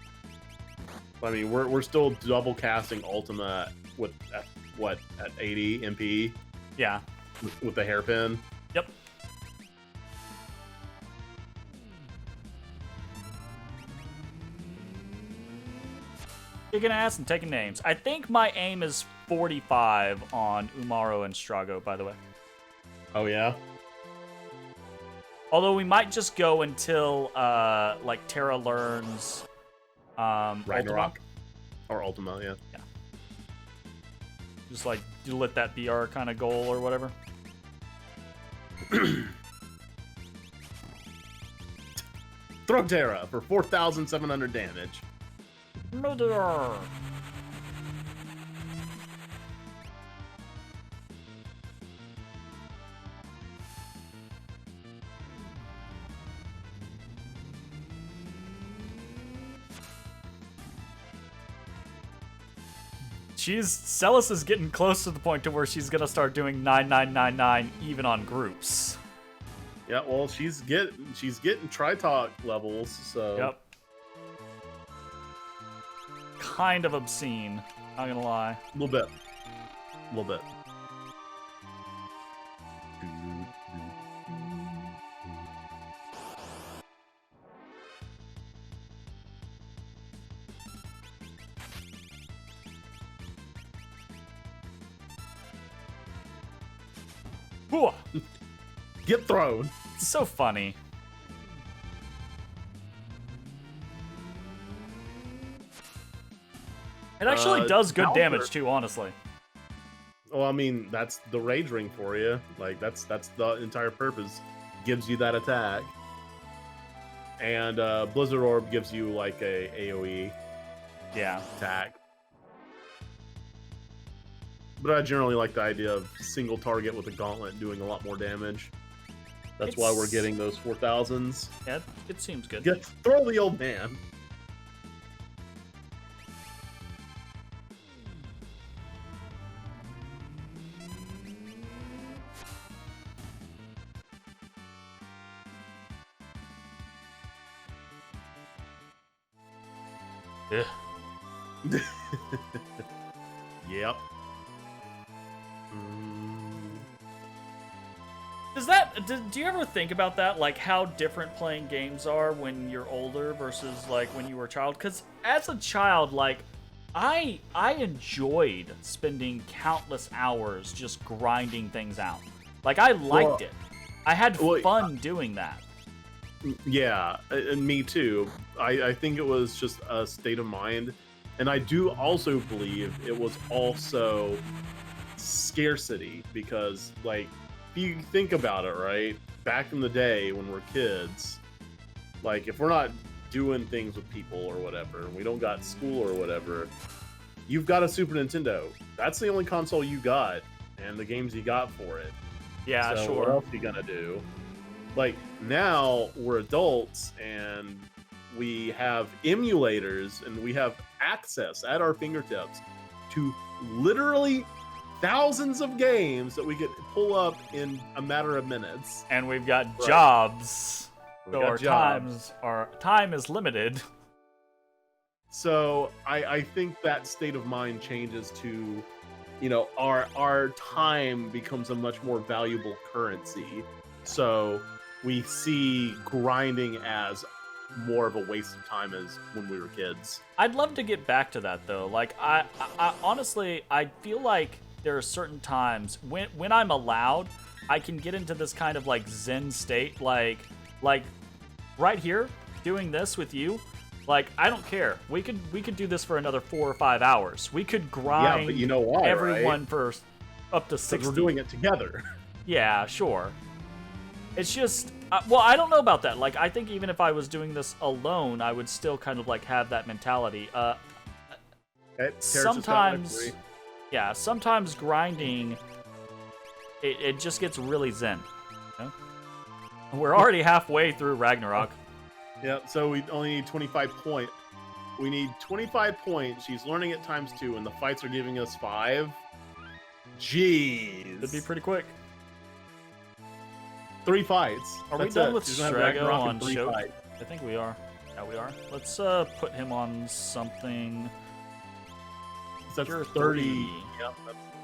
I mean, we're still double casting Ultima at 80 MP. Yeah. With the hairpin. Yep. Kicking ass and taking names. I think my aim is 45 on Umaro and Strago, by the way. Oh, yeah? Although we might just go until, like, Terra learns, Ragnarok. Ultima. Or Ultima, yeah. Yeah. Just like let that be our kind of goal or whatever. Throgterra for 4,700 damage. Murder. Celis is getting close to the point to where she's gonna start doing 9999 even on groups. Yeah, well, she's getting Tritalk levels, so. Yep. Kind of obscene, not gonna lie. A little bit. A little bit. Get thrown. It's so funny. It actually does good damage too, honestly. Well, I mean, that's the Rage Ring for you. Like, that's the entire purpose. Gives you that attack. And Blizzard Orb gives you, like, a AoE attack. But I generally like the idea of single target with a gauntlet doing a lot more damage. That's why we're getting those 4,000s. Yeah, it seems good. Throw the old man. Yeah. Yep. Do you ever think about that? Like how different playing games are when you're older versus like when you were a child? Because as a child, like I enjoyed spending countless hours just grinding things out. Like I liked it. I had fun doing that. Yeah, and me too. I think it was just a state of mind. And I do also believe it was also scarcity because, like, if you think about it, right? Back in the day when we're kids, like, if we're not doing things with people or whatever, and we don't got school or whatever, you've got a Super Nintendo. That's the only console you got, and the games you got for it. Yeah, so sure. What else are you gonna do? Like, now we're adults, and we have emulators, and we have access at our fingertips to literally thousands of games that we could pull up in a matter of minutes. And we've got jobs, so jobs. our time is limited. So I think that state of mind changes to, you know, our time becomes a much more valuable currency. So we see grinding as more of a waste of time as when we were kids. I'd love to get back to that though. Like I honestly, I feel like there are certain times when I'm allowed, I can get into this kind of like Zen state, like right here, doing this with you. Like I don't care. We could do this for another 4 or 5 hours. We could grind. Yeah, but you know why, everyone right? for up to 60. We're doing it together. Yeah, sure. It's just, well, I don't know about that. Like, I think even if I was doing this alone, I would still kind of like have that mentality. Okay, sometimes, yeah, sometimes grinding, it just gets really zen. You know? We're already halfway through Ragnarok. Yeah, so we only need 25 points. We need 25 points. She's learning it ×2, and the fights are giving us 5. Jeez. It'd be pretty quick. 3 fights. Are we done with Strago on Show? I think we are. Yeah, we are. Let's put him on something. That's Cure 30. 3. Yep.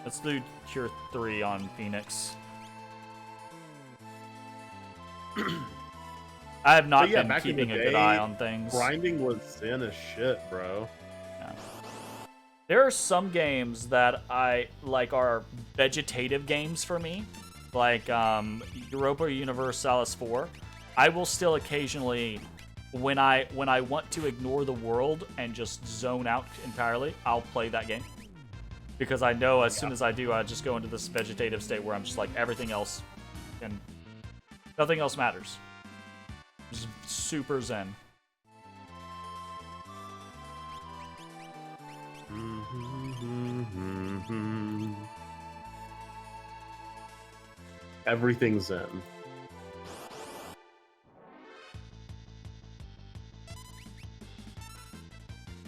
Let's do Cure 3 on Phoenix. I have not been keeping a good eye on things. Grinding was zen as shit, bro. Yeah. There are some games that I like are vegetative games for me. Like Europa Universalis 4, I will still occasionally, when I want to ignore the world and just zone out entirely, I'll play that game. Because I know as soon as I do, I just go into this vegetative state where I'm just like everything else, and nothing else matters. Just super zen. Everything's in.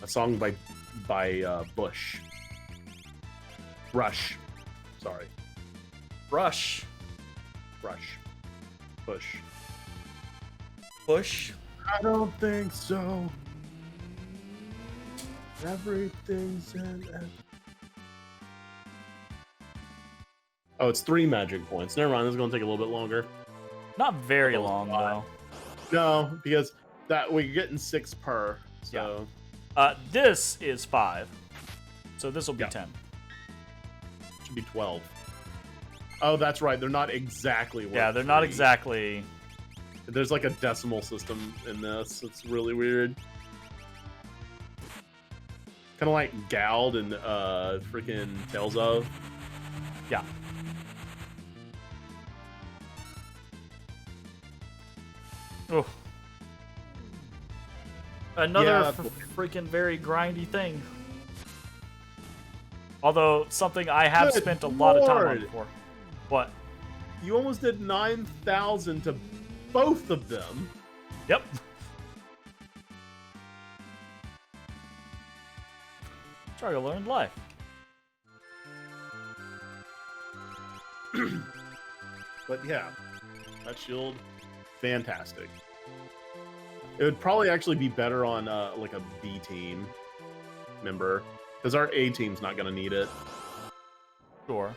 A song by Bush. Rush. Sorry. Rush. Rush. Bush. Bush. I don't think so. Everything's in. Oh, it's 3 magic points. Never mind. This is going to take a little bit longer. Not very long though. No, because that we're getting 6 per. So. Yeah. This is 5. So this will be 10. Should be 12. Oh, that's right. They're not exactly. Yeah, they're not exactly. There's like a decimal system in this. It's really weird. Kind of like Gald and freaking Tales of. Yeah. Oh. Another freaking very grindy thing. Although something I have Good spent a lot of time on Lord. before. What? You almost did 9,000 to both of them. Yep. Try to learn life. But yeah, that shield, fantastic. It would probably actually be better on like a B team member, because our A team's not going to need it. Sure.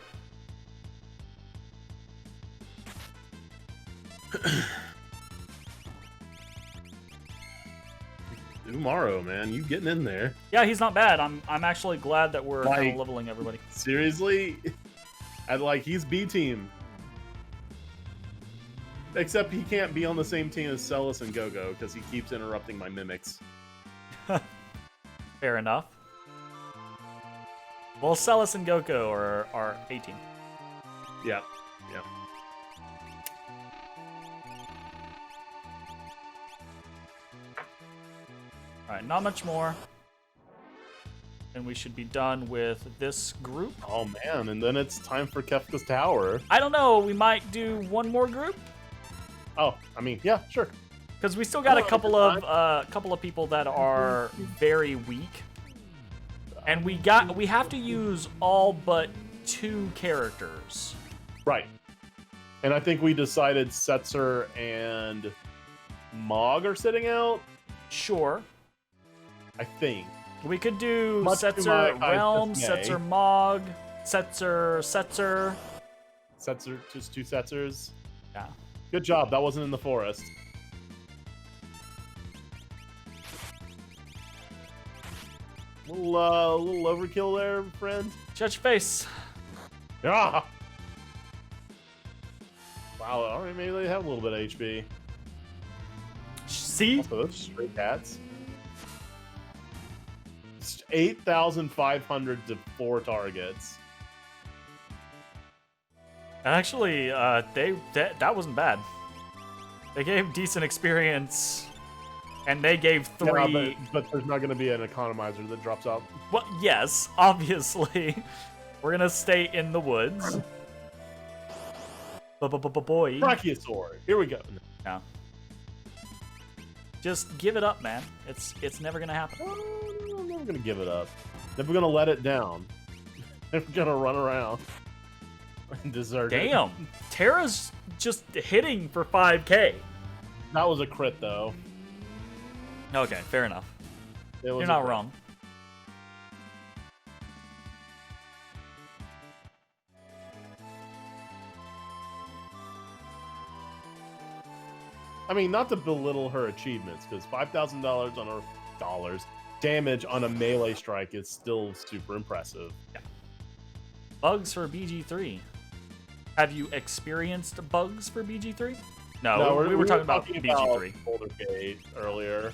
Umaro, man, you getting in there? Yeah, he's not bad. I'm actually glad that we're kind Like- of leveling everybody. Seriously? And like, he's B team. Except he can't be on the same team as Celis and Gogo because he keeps interrupting my mimics. Fair enough. Well, Celis and Goko are 18. Yeah, yeah. Alright, not much more. And we should be done with this group. Oh man, and then it's time for Kefka's Tower. I don't know, we might do one more group? Oh, I mean, yeah, sure. Because we still got a Oh, couple of people that are very weak. And we have to use all but 2 characters. Right. And I think we decided Setzer and Mog are sitting out. Sure. I think. We could do Much to Setzer my Realm, dismay. Setzer Mog, Setzer. Setzer, just 2 Setzers. Yeah. Good job. That wasn't in the forest. Little overkill there, friend. Shut your face. Yeah. Wow. All right, maybe they have a little bit of HP. See? Also, those stray cats. 8,500 to 4 targets. Actually, that wasn't bad. They gave decent experience, and they gave 3. Yeah, but there's not going to be an economizer that drops out. Well, yes, obviously. We're gonna stay in the woods. Boy. Brachiosaur. Here we go. Yeah. Just give it up, man. It's never gonna happen. I'm never going to give it up. Never going to let it down. Never going to run around and desert it. Damn. Terra's just hitting for 5k. That was a crit, though. Okay, fair enough. It was You're a not crit. wrong. I mean, not to belittle her achievements, because $5,000 on her damage on a melee strike is still super impressive. Bugs for BG3. Have you experienced bugs for BG3? No, No, we were talking about BG3. Boulder Gate earlier.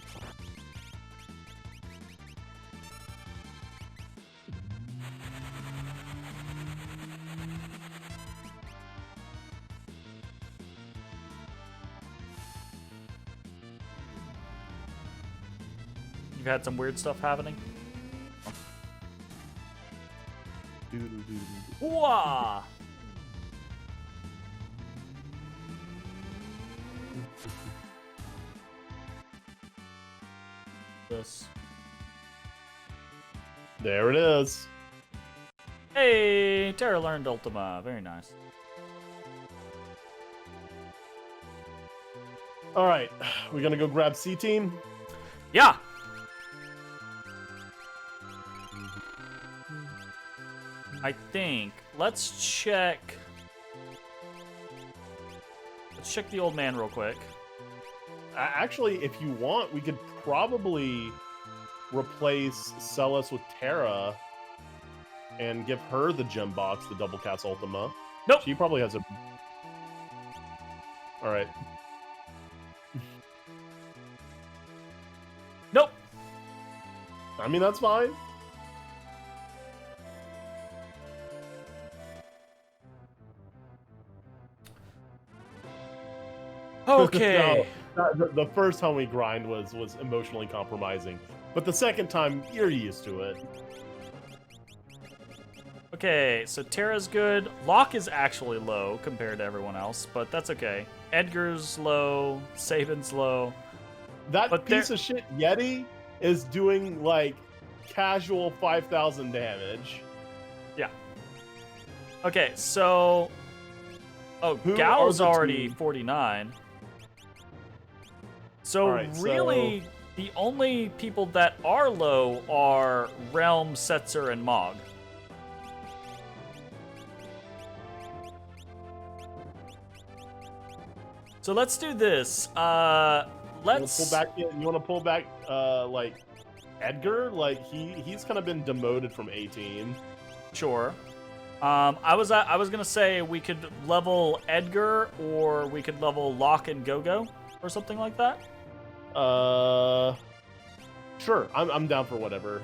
You've had some weird stuff happening. Wah! This. There it is. Hey, Terra learned Ultima. Very nice. All right, we're gonna go grab C team. Yeah. I think. Let's check. Let's check the old man real quick. Actually, if you want, we could probably replace Celis with Terra and give her the gem box, the double cast Ultima. Nope. She probably has a. All right. Nope. I mean, that's fine. Okay. No, the first time we grind was emotionally compromising, but the second time you're used to it. Okay, so Terra's good. Locke is actually low compared to everyone else, but that's okay. Edgar's low. Sabin's low. That But piece of shit Yeti is doing like casual 5,000 damage. Yeah. Okay, so. Oh, Who Gao's are the already two? 49. So Alright, really, the only people that are low are Realm, Setzer, and Mog. So let's do this. Let's You want to pull back like Edgar? Like he's kind of been demoted from 18. Sure. I was gonna say we could level Edgar, or we could level Locke and Gogo, or something like that. Sure. I'm down for whatever.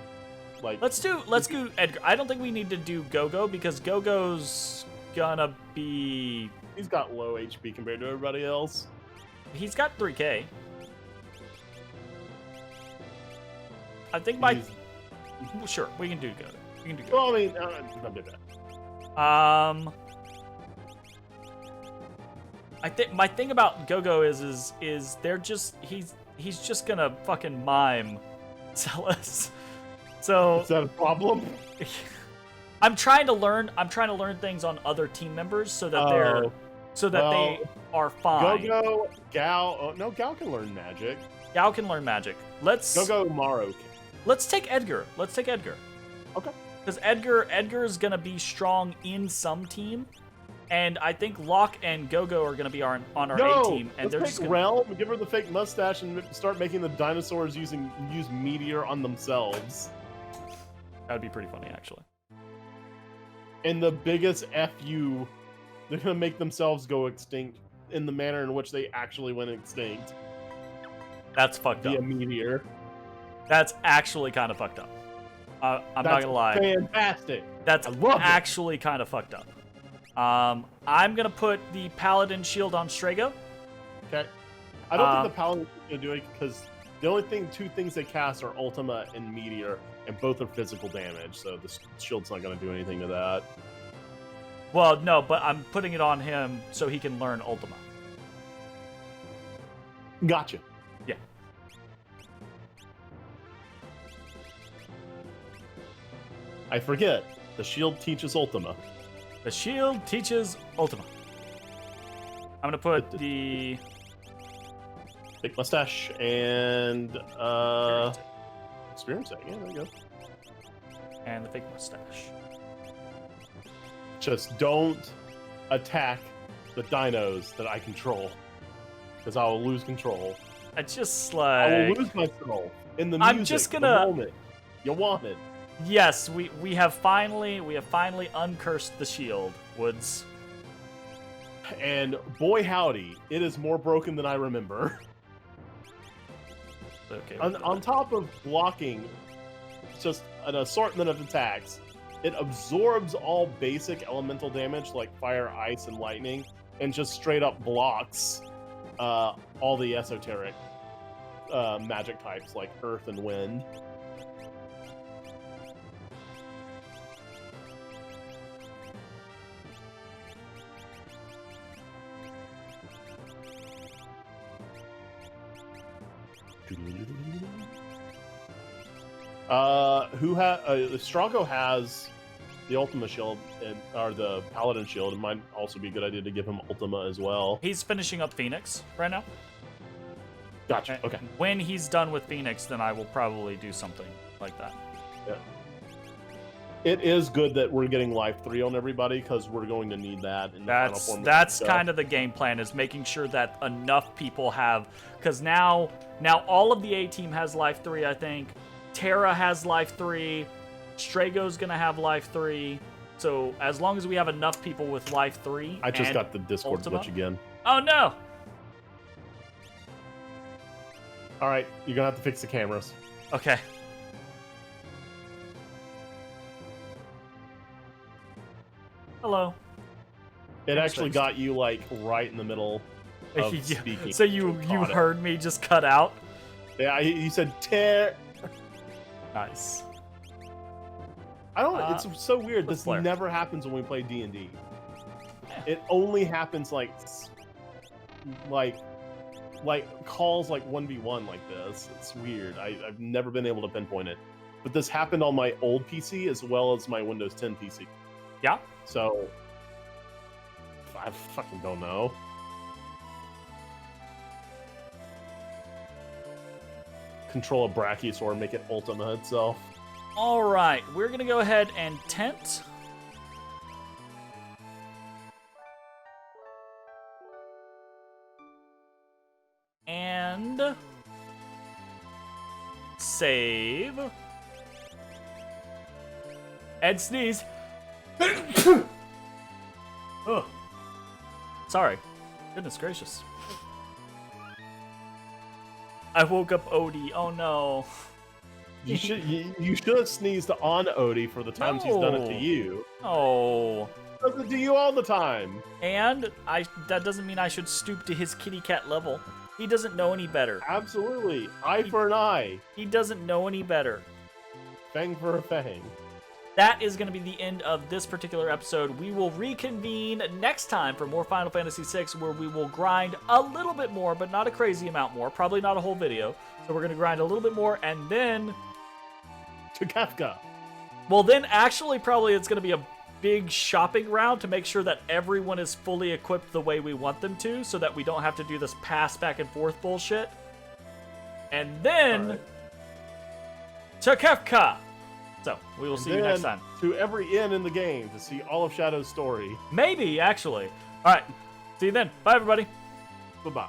Like Let's do Edgar. I don't think we need to do Gogo because Gogo's gonna be. he's got low HP compared to everybody else. He's got 3K. I think my. He's- Sure, we can do Gogo. We can do Well, Gogo. I mean, not bad. I think my thing about Gogo is they're just he's just gonna fucking mime Celis. So Is that a problem? I'm trying to learn things on other team members so that they are fine. Go-Go, Gal. Oh, no, Gal can learn magic. Gao can learn magic. Let's Maro can. Let's take Edgar. Okay. Because Edgar is gonna be strong in some team, and I think Locke and Gogo are gonna be on our A team, and they're let's just take gonna. Realm, give her the fake mustache, and start making the dinosaurs use Meteor on themselves. That would be pretty funny, actually. And the biggest FU, they're gonna make themselves go extinct in the manner in which they actually went extinct That's fucked via up. Meteor. That's actually kind of fucked up. I'm not That's gonna lie. Fantastic. That's I love it. actually kind of fucked up. I'm gonna put the Paladin shield on Strago. Okay. I don't think the Paladin's gonna do it because the only two things they cast are Ultima and Meteor, and both are physical damage, so the shield's not gonna do anything to that. Well, no, but I'm putting it on him so he can learn Ultima. Gotcha. Yeah. I forget. The shield teaches Ultima. The shield teaches Ultima. I'm gonna put the Big mustache and experience. Yeah, there you go. and the fake mustache. Just don't attack the dinos that I control, because I will lose control. I just I will like lose myself in the music. I'm just the gonna- moment you want it. yes, we have finally uncursed the shield, Woods. And boy howdy, it is more broken than I remember. Okay. On top of blocking just an assortment of attacks, it absorbs all basic elemental damage like fire, ice, and lightning, and just straight up blocks all the esoteric. magic types like Earth and Wind. Strongco has the Ultima shield or the Paladin shield. It might also be a good idea to give him Ultima as well. He's finishing up Phoenix right now. Gotcha. Okay. When he's done with Phoenix, then I will probably do something like that. Yeah. It is good that we're getting Life 3 on everybody because we're going to need that in the final form. That's kind of the game plan, is making sure that enough people have, because now all of the A team has Life 3, I think. Terra has Life 3. Strago's gonna have Life 3. So as long as we have enough people with Life 3, I just got the Discord Ultima? glitch again. Oh no! All right, you're gonna have to fix the cameras. Okay. Hello. It actually got you like right in the middle of speaking. So you heard me just cut out? Yeah, you said tear. Nice. I don't. It's so weird. This Blair. never happens when we play D&D. It only happens like calls like 1v1 like this. It's weird. I've never been able to pinpoint it. But this happened on my old PC as well as my Windows 10 PC. Yeah. So I fucking don't know. Control a Brachiosaur and make it Ultima itself. All right, we're gonna go ahead and tent. And save. Ed sneeze. Oh, sorry. Goodness gracious. I woke up Odie. Oh no. You should have sneezed on Odie for the times he's done it to you. Oh. He does it to you all the time. And that doesn't mean I should stoop to his kitty cat level. He doesn't know any better. Absolutely. Eye for an eye. He doesn't know any better. Fang for a fang. That is going to be the end of this particular episode. We will reconvene next time for more Final Fantasy VI, where we will grind a little bit more, but not a crazy amount more. Probably not a whole video. So we're going to grind a little bit more, and then... to Kefka. Well, then actually probably it's going to be a big shopping round to make sure that everyone is fully equipped the way we want them to, so that we don't have to do this pass back and forth bullshit. And then... to Kefka! So, we will see you next time. To every inn in the game to see all of Shadow's story. Maybe, actually. Alright, see you then. Bye, everybody. Bye-bye.